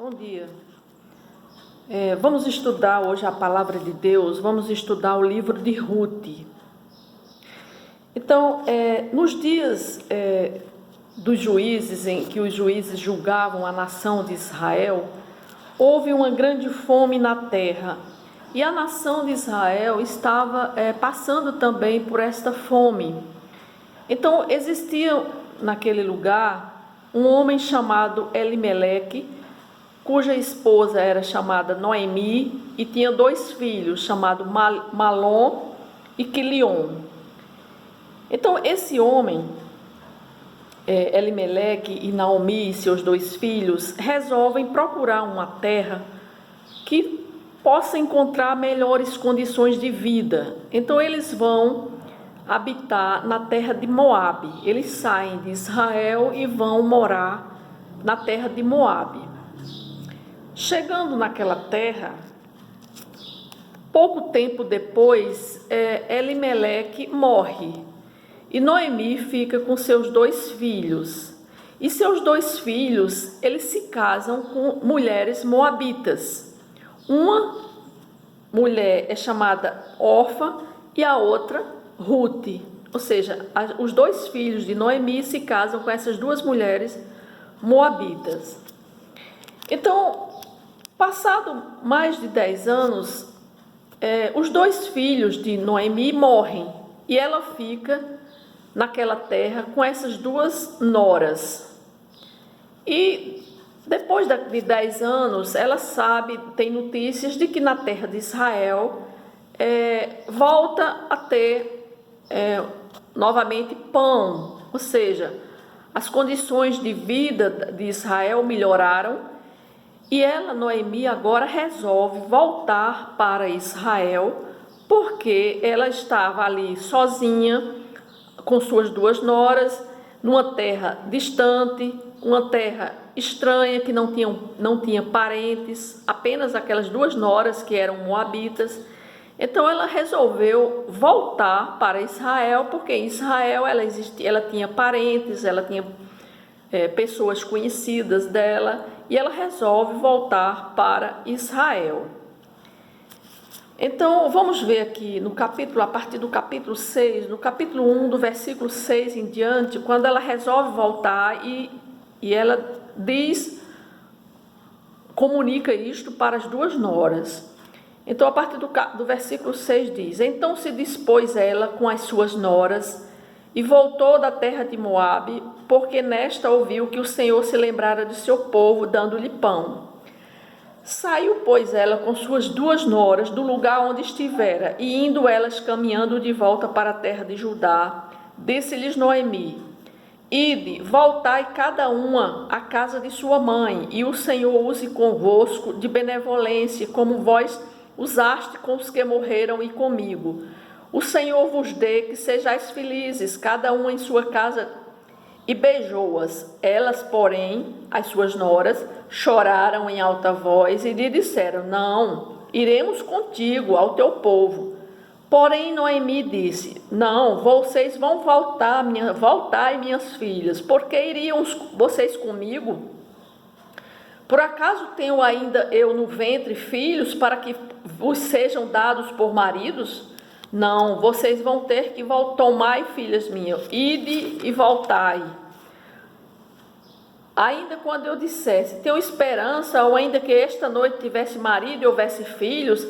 Bom dia. Vamos estudar hoje a palavra de Deus, vamos estudar o livro de Ruth. Então, nos dias dos juízes, em que os juízes julgavam a nação de Israel, houve uma grande fome na terra. E a nação de Israel estava passando também por esta fome. Então, existia naquele lugar um homem chamado Elimeleque, cuja esposa era chamada Noemi e tinha 2 filhos, chamados Malom e Quilion. Então, esse homem, Elimeleque e Naomi e seus 2 filhos, resolvem procurar uma terra que possa encontrar melhores condições de vida. Então, eles vão habitar na terra de Moabe. Eles saem de Israel e vão morar na terra de Moabe. Chegando naquela terra, pouco tempo depois, Elimeleque morre e Noemi fica com seus 2 filhos. E seus 2 filhos, eles se casam com mulheres moabitas. Uma mulher é chamada Orfa e a outra Ruth. Ou seja, os 2 filhos de Noemi se casam com essas 2 mulheres moabitas. Então, passado mais de 10 anos, os 2 filhos de Noemi morrem e ela fica naquela terra com essas 2 noras. E depois de 10 anos, ela tem notícias de que na terra de Israel volta a ter novamente pão, ou seja, as condições de vida de Israel melhoraram. E ela, Noemi, agora resolve voltar para Israel, porque ela estava ali sozinha, com suas 2 noras, numa terra distante, uma terra estranha, que não tinha parentes, apenas aquelas 2 noras que eram moabitas. Então ela resolveu voltar para Israel, porque em Israel ela tinha parentes, ela tinha pessoas conhecidas dela, e ela resolve voltar para Israel. Então, vamos ver aqui no capítulo, a partir do capítulo 6, no capítulo 1, do versículo 6 em diante, quando ela resolve voltar e ela comunica isto para as 2 noras. Então, a partir do versículo 6 diz: Então se dispôs ela com as suas noras e voltou da terra de Moabe, porque nesta ouviu que o Senhor se lembrara de seu povo, dando-lhe pão. Saiu, pois, ela com suas 2 noras do lugar onde estivera, e indo elas caminhando de volta para a terra de Judá, disse-lhes Noemi: Ide, voltai cada uma à casa de sua mãe, e o Senhor use convosco de benevolência, como vós usaste com os que morreram e comigo. O Senhor vos dê que sejais felizes, cada uma em sua casa. E beijou-as. Elas, porém, as suas noras, choraram em alta voz e lhe disseram: Não, iremos contigo ao teu povo. Porém, Noemi disse: Não, vocês vão voltai, minhas filhas, porque iriam vocês comigo? Por acaso tenho ainda eu no ventre filhos para que vos sejam dados por maridos? Não, vocês vão ter que tomai, filhas minhas, ide e voltai. Ainda quando eu dissesse, tenho esperança, ou ainda que esta noite tivesse marido e houvesse filhos,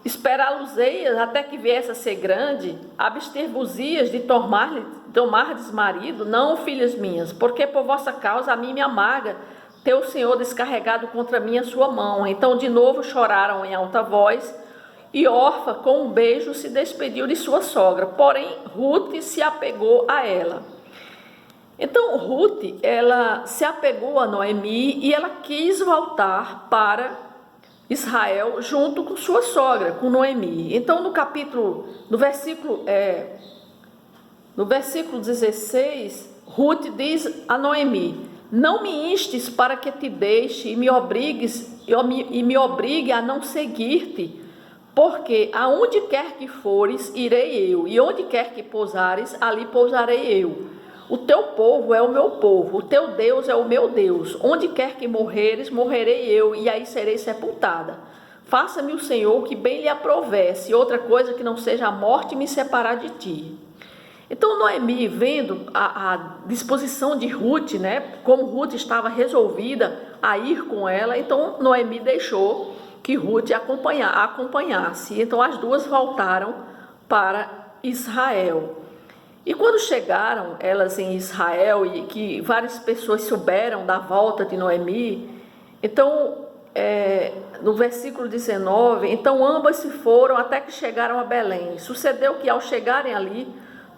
esperá-los-eias até que viesse a ser grande, abster-vos-ias de tomardes marido? Não, filhas minhas, porque por vossa causa a mim me amarga ter o Senhor descarregado contra mim a sua mão. Então de novo choraram em alta voz, e Orfa, com um beijo, se despediu de sua sogra. Porém, Ruth se apegou a ela. Então, Ruth, ela se apegou a Noemi e ela quis voltar para Israel junto com sua sogra, com Noemi. Então, no versículo 16, Ruth diz a Noemi: Não me instes para que te deixe e me obrigue a não seguir-te, porque aonde quer que fores, irei eu, e onde quer que pousares, ali pousarei eu. o teu povo é o meu povo, o teu Deus é o meu Deus. Onde quer que morreres, morrerei eu, e aí serei sepultada. Faça-me o Senhor que bem lhe aprovesse, outra coisa que não seja a morte me separar de ti. Então Noemi, vendo a disposição de Ruth, né, como Ruth estava resolvida a ir com ela, então Noemi deixou que Ruth a acompanhasse. Então as duas voltaram para Israel. E quando chegaram elas em Israel e que várias pessoas souberam da volta de Noemi, então no versículo 19, então ambas se foram até que chegaram a Belém. Sucedeu que ao chegarem ali,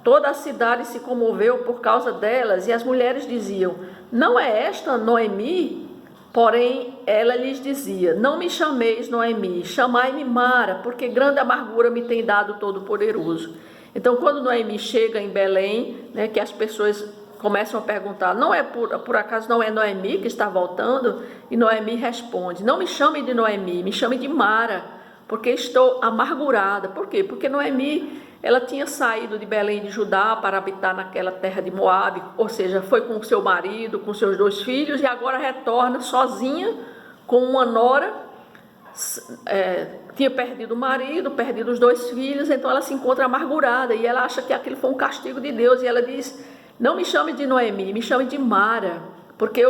toda a cidade se comoveu por causa delas, e as mulheres diziam: não é esta Noemi? Porém, ela lhes dizia: não me chameis Noemi, chamai-me Mara, porque grande amargura me tem dado Todo-Poderoso. Então, quando Noemi chega em Belém, né, que as pessoas começam a perguntar: não é por acaso não é Noemi que está voltando? E Noemi responde: não me chame de Noemi, me chame de Mara, porque estou amargurada. Por quê? Porque Noemi, ela tinha saído de Belém de Judá para habitar naquela terra de Moabe, ou seja, foi com seu marido, com seus 2 filhos, e agora retorna sozinha com uma nora. Tinha perdido o marido, perdido os 2 filhos, então ela se encontra amargurada e ela acha que aquilo foi um castigo de Deus, e ela diz: não me chame de Noemi, me chame de Mara, porque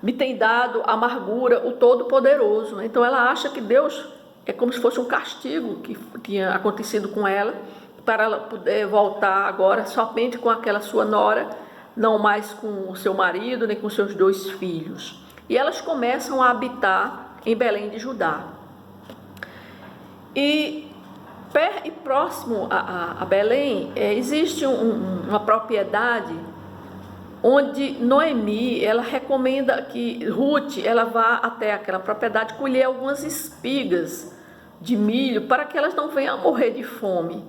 me tem dado amargura o Todo-Poderoso. Então ela acha que Deus é como se fosse um castigo que tinha acontecido com ela, para ela poder voltar agora somente com aquela sua nora, não mais com o seu marido, nem com seus 2 filhos. E elas começam a habitar em Belém de Judá. E próximo a Belém existe uma propriedade onde Noemi, ela recomenda que Ruth, ela vá até aquela propriedade colher algumas espigas de milho para que elas não venham a morrer de fome.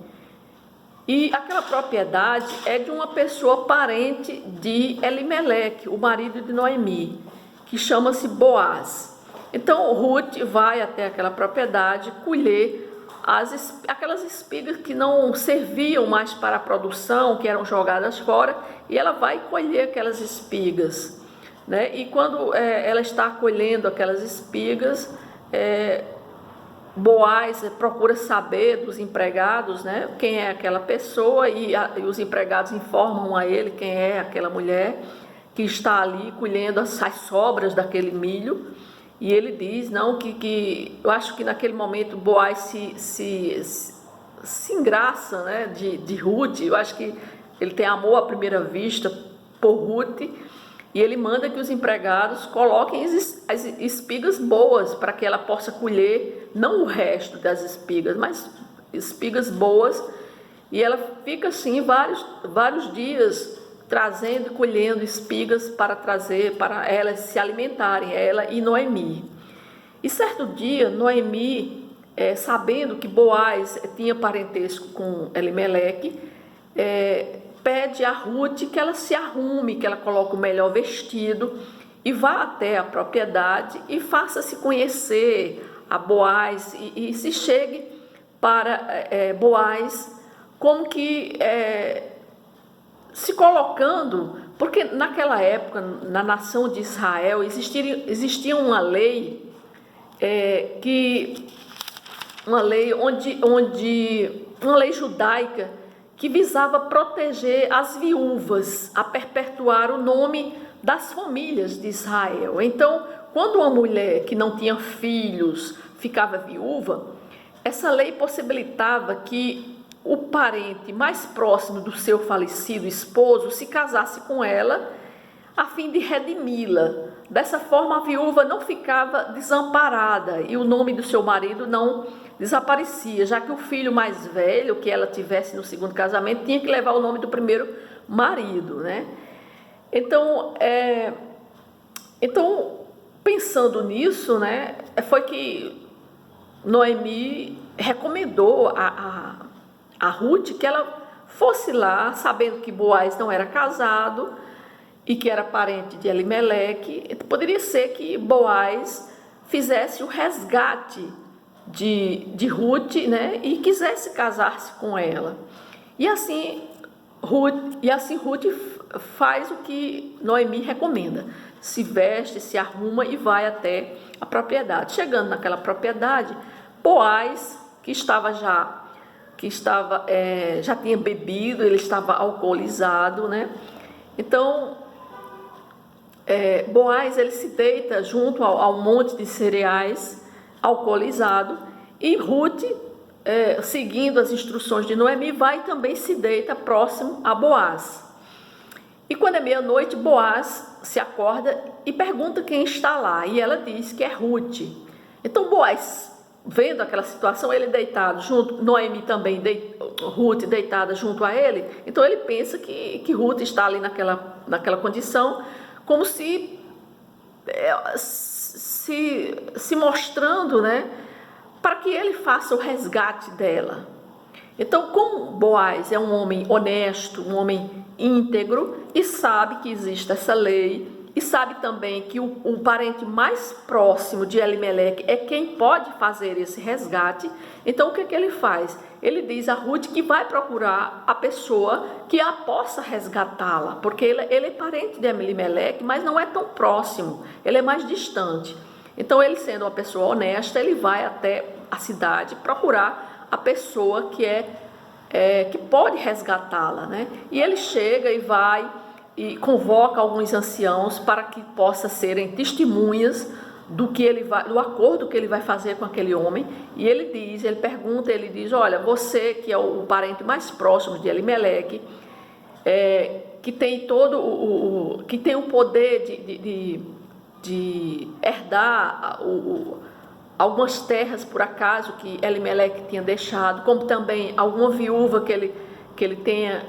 E aquela propriedade é de uma pessoa parente de Elimeleque, o marido de Noemi, que chama-se Boaz. Então Ruth vai até aquela propriedade colher aquelas espigas que não serviam mais para a produção, que eram jogadas fora, e ela vai colher aquelas espigas, né? E quando ela está colhendo aquelas espigas, Boaz procura saber dos empregados, né, quem é aquela pessoa, e os empregados informam a ele quem é aquela mulher que está ali colhendo as sobras daquele milho. E ele diz, não, que eu acho que naquele momento Boaz se engraça, né, de Ruth. Eu acho que ele tem amor à primeira vista por Ruth, e ele manda que os empregados coloquem as espigas boas para que ela possa colher, não o resto das espigas, mas espigas boas. E ela fica assim vários dias trazendo e colhendo espigas para trazer para elas se alimentarem, ela e Noemi. E certo dia, Noemi, sabendo que Boaz tinha parentesco com Elimeleque, pede a Ruth que ela se arrume, que ela coloque o melhor vestido e vá até a propriedade e faça-se conhecer a Boaz e se chegue para Boaz como que se colocando, porque naquela época, na nação de Israel, existia uma lei, uma lei judaica que visava proteger as viúvas, a perpetuar o nome das famílias de Israel. Então, quando uma mulher que não tinha filhos ficava viúva, essa lei possibilitava que o parente mais próximo do seu falecido esposo se casasse com ela, a fim de redimi-la. Dessa forma, a viúva não ficava desamparada e o nome do seu marido não desaparecia, já que o filho mais velho que ela tivesse no segundo casamento tinha que levar o nome do primeiro marido, né? Então, pensando nisso, né, foi que Noemi recomendou a Ruth que ela fosse lá, sabendo que Boaz não era casado e que era parente de Elimeleque. Poderia ser que Boaz fizesse o resgate de Ruth, né, e quisesse casar-se com ela. E assim Ruth faz o que Noemi recomenda, se veste, se arruma e vai até a propriedade. Chegando naquela propriedade, Boaz, já tinha bebido, ele estava alcoolizado, né? Então, Boaz, ele se deita junto ao monte de cereais, alcoolizado, e Ruth, seguindo as instruções de Noemi, vai e também se deita próximo a Boaz. E quando é meia-noite, Boaz se acorda e pergunta quem está lá, e ela diz que é Ruth. Então Boaz, vendo aquela situação, ele deitado junto, Noemi também, Ruth deitada junto a ele, então ele pensa que Ruth está ali naquela condição, como se mostrando, né, para que ele faça o resgate dela. Então, como Boaz é um homem honesto, um homem íntegro, e sabe que existe essa lei, e sabe também que o parente mais próximo de Elimeleque é quem pode fazer esse resgate, então o que ele faz? Ele diz a Ruth que vai procurar a pessoa que a possa resgatá-la, porque ele é parente de Elimeleque, mas não é tão próximo, ele é mais distante. Então, ele sendo uma pessoa honesta, ele vai até a cidade procurar a pessoa que pode resgatá-la, né? E ele chega e vai e convoca alguns anciãos para que possam serem testemunhas do acordo que ele vai fazer com aquele homem. E ele diz, olha, você que é o parente mais próximo de Elimeleque, que tem que tem o poder de herdar algumas terras, por acaso, que Elimeleque tinha deixado, como também alguma viúva que ele tenha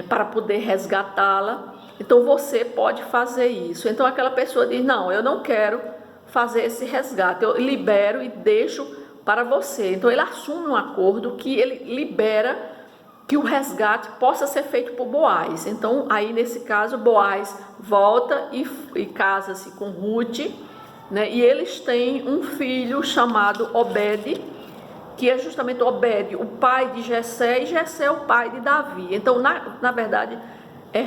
para poder resgatá-la. Então você pode fazer isso. Então aquela pessoa diz, não, eu não quero fazer esse resgate, eu libero e deixo para você. Então ele assume um acordo que ele libera que o resgate possa ser feito por Boaz. Então aí nesse caso Boaz volta e casa-se com Ruth, né? E eles têm um filho chamado Obed, que é justamente Obed, o pai de Jessé, e Jessé o pai de Davi. Então, na verdade,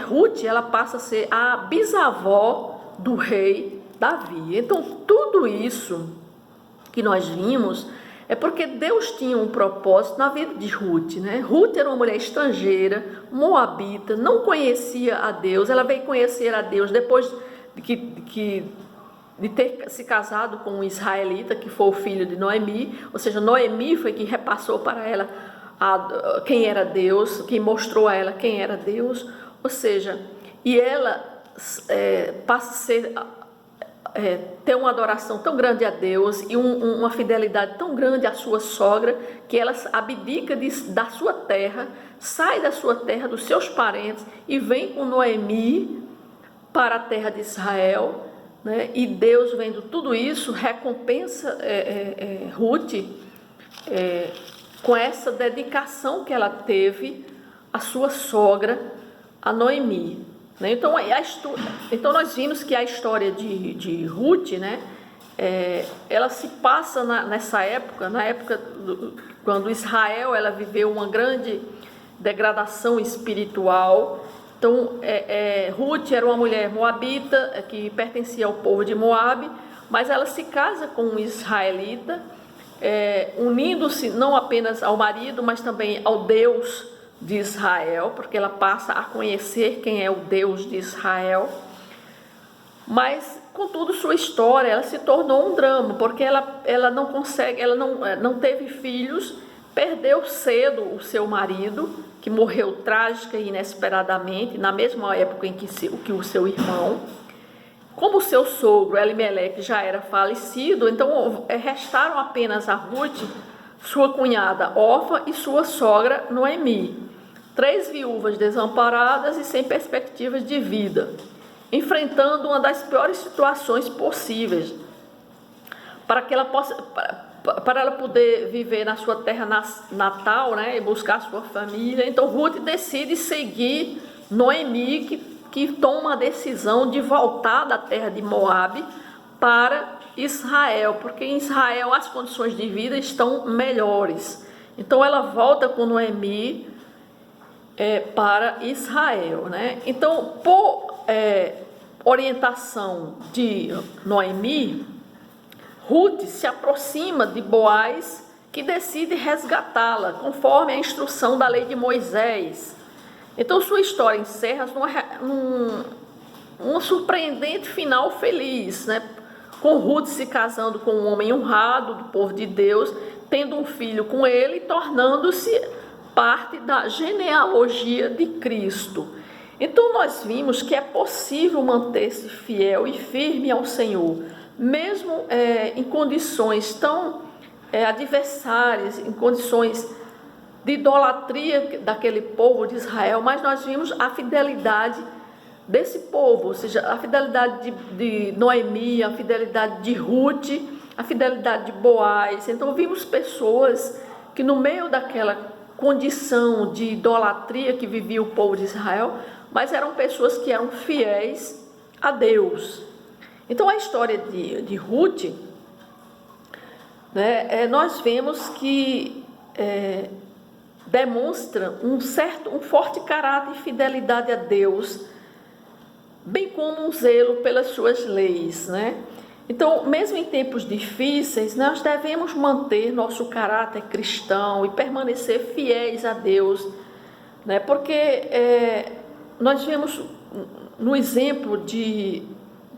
Ruth, ela passa a ser a bisavó do rei Davi. Então, tudo isso que nós vimos é porque Deus tinha um propósito na vida de Ruth, né? Ruth era uma mulher estrangeira, moabita, não conhecia a Deus. Ela veio conhecer a Deus depois de ter se casado com um israelita, que foi o filho de Noemi, ou seja, Noemi foi quem repassou para ela quem era Deus, quem mostrou a ela quem era Deus, ou seja, e ela passa a ter uma adoração tão grande a Deus e uma fidelidade tão grande à sua sogra, que ela abdica da sua terra, sai da sua terra, dos seus parentes, e vem com Noemi para a terra de Israel, né? E Deus, vendo tudo isso, recompensa Ruth com essa dedicação que ela teve à sua sogra, a Noemi, né? Então nós vimos que a história de Ruth, né, ela se passa nessa época, quando Israel ela viveu uma grande degradação espiritual. Então, Ruth era uma mulher moabita, que pertencia ao povo de Moabe, mas ela se casa com um israelita, unindo-se não apenas ao marido, mas também ao Deus de Israel, porque ela passa a conhecer quem é o Deus de Israel. Mas, contudo, sua história ela se tornou um drama, porque ela não teve filhos, perdeu cedo o seu marido, que morreu trágica e inesperadamente, na mesma época em que o seu irmão. Como o seu sogro, Elimeleque, já era falecido, então restaram apenas a Ruth, sua cunhada Orfa e sua sogra Noemi, 3 viúvas desamparadas e sem perspectivas de vida, enfrentando uma das piores situações possíveis, para ela poder viver na sua terra natal, né, e buscar sua família. Então Ruth decide seguir Noemi, que toma a decisão de voltar da terra de Moabe para Israel, porque em Israel as condições de vida estão melhores. Então ela volta com Noemi para Israel, né? Então, por orientação de Noemi, Ruth se aproxima de Boaz, que decide resgatá-la, conforme a instrução da lei de Moisés. Então, sua história encerra num surpreendente final feliz, né? Com Ruth se casando com um homem honrado do povo de Deus, tendo um filho com ele e tornando-se parte da genealogia de Cristo. Então nós vimos que é possível manter-se fiel e firme ao Senhor, mesmo em condições tão adversárias, em condições de idolatria daquele povo de Israel, mas nós vimos a fidelidade desse povo, ou seja, a fidelidade de Noemi, a fidelidade de Ruth, a fidelidade de Boaz. Então vimos pessoas que no meio daquela condição de idolatria que vivia o povo de Israel, mas eram pessoas que eram fiéis a Deus. Então a história de Ruth, né, nós vemos que demonstra um forte caráter e fidelidade a Deus, bem como um zelo pelas suas leis, né? Então, mesmo em tempos difíceis, nós devemos manter nosso caráter cristão e permanecer fiéis a Deus, né? Porque nós vemos no exemplo de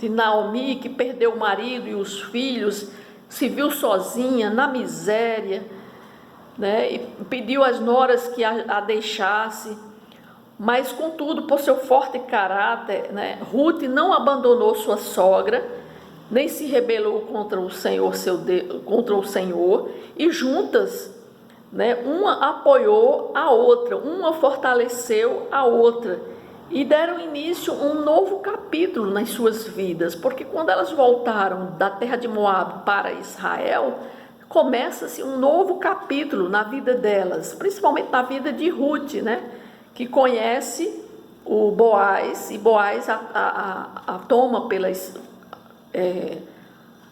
Naomi, que perdeu o marido e os filhos, se viu sozinha, na miséria, né? E pediu às noras que a deixasse. Mas, contudo, por seu forte caráter, né, Ruth não abandonou sua sogra, nem se rebelou contra o Senhor, e juntas, né, uma apoiou a outra, uma fortaleceu a outra, e deram início a um novo capítulo nas suas vidas, porque quando elas voltaram da terra de Moab para Israel, começa-se um novo capítulo na vida delas, principalmente na vida de Ruth, né? Que conhece o Boaz, e Boaz a toma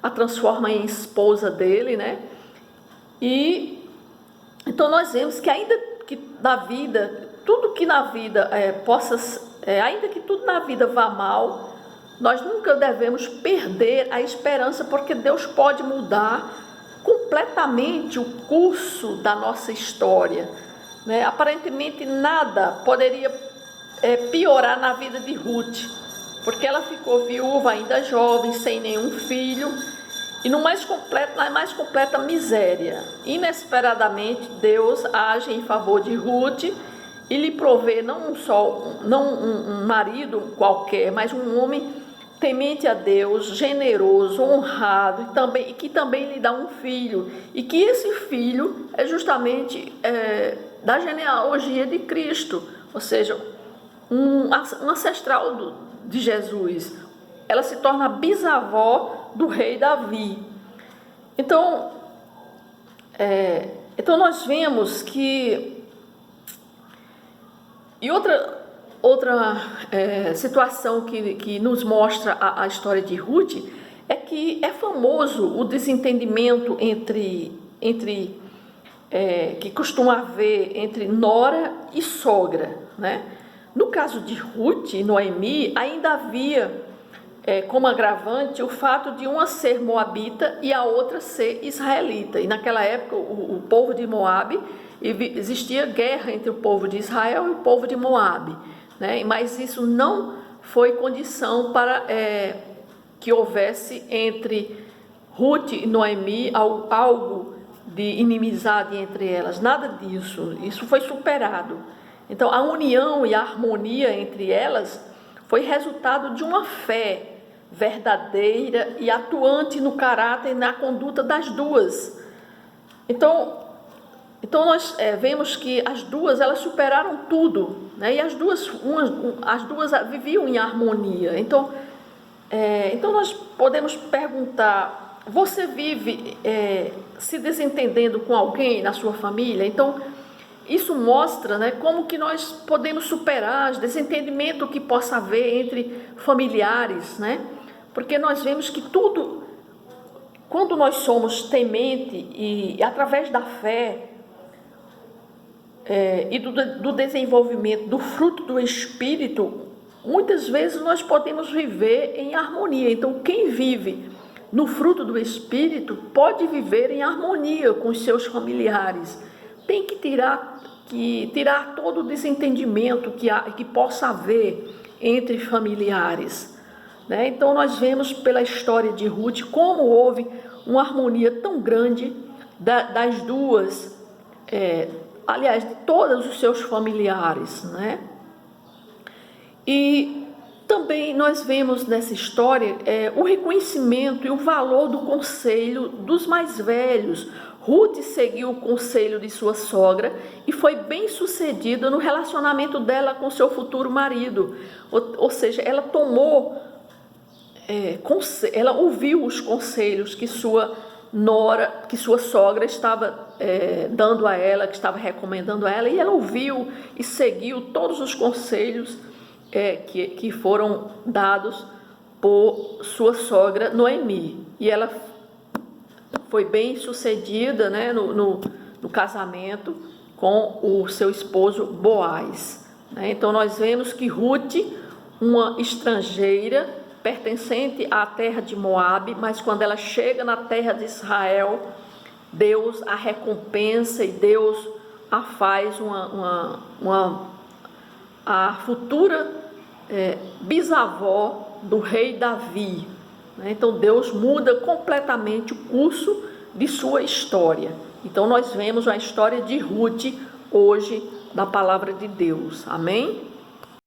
a transforma em esposa dele, né? E então nós vemos que ainda que na vida, tudo que na vida ainda que tudo na vida vá mal, nós nunca devemos perder a esperança, porque Deus pode mudar completamente o curso da nossa história, né? Aparentemente nada poderia piorar na vida de Ruth, porque ela ficou viúva ainda jovem, sem nenhum filho, e na mais completa miséria. Inesperadamente Deus age em favor de Ruth e lhe provê não um marido qualquer, mas um homem temente a Deus, generoso, honrado, e que também lhe dá um filho, e que esse filho é justamente da genealogia de Cristo, ou seja, um ancestral de Jesus. Ela se torna bisavó do rei Davi. Então nós vemos que... E outra situação que nos mostra a história de Ruth é que é famoso o desentendimento que costuma haver entre nora e sogra, né? No caso de Ruth e Noemi, ainda havia como agravante o fato de uma ser moabita e a outra ser israelita. E naquela época o povo de Moabe, existia guerra entre o povo de Israel e o povo de Moabe, né? Mas isso não foi condição para que houvesse entre Ruth e Noemi algo de inimizade entre elas, nada disso. Isso foi superado. Então a união e a harmonia entre elas foi resultado de uma fé verdadeira e atuante no caráter e na conduta das duas. Então nós vemos que as duas, elas superaram tudo, né? E as duas viviam em harmonia. Então nós podemos perguntar: você vive se desentendendo com alguém na sua família? Então isso mostra, né, como que nós podemos superar os desentendimentos que possa haver entre familiares, né? Porque nós vemos que tudo, quando nós somos temente e através da fé, e do desenvolvimento do fruto do Espírito, muitas vezes nós podemos viver em harmonia. Então, quem vive no fruto do Espírito pode viver em harmonia com os seus familiares. Tem que tirar todo o desentendimento que possa haver entre familiares, né? Então, nós vemos pela história de Ruth como houve uma harmonia tão grande das duas, aliás, de todos os seus familiares, né? E também nós vemos nessa história o reconhecimento e o valor do conselho dos mais velhos. Ruth seguiu o conselho de sua sogra e foi bem sucedida no relacionamento dela com seu futuro marido. Ou seja, ela ela ouviu os conselhos que sua sogra estava dando a ela, que estava recomendando a ela, e ela ouviu e seguiu todos os conselhos que foram dados por sua sogra Noemi. E ela foi bem sucedida, né, no casamento com o seu esposo Boaz, né? Então nós vemos que Ruth, uma estrangeira pertencente à terra de Moabe, mas quando ela chega na terra de Israel, Deus a recompensa e Deus a faz a futura bisavó do rei Davi, né? Então Deus muda completamente o curso de sua história. Então nós vemos a história de Ruth hoje na palavra de Deus. Amém?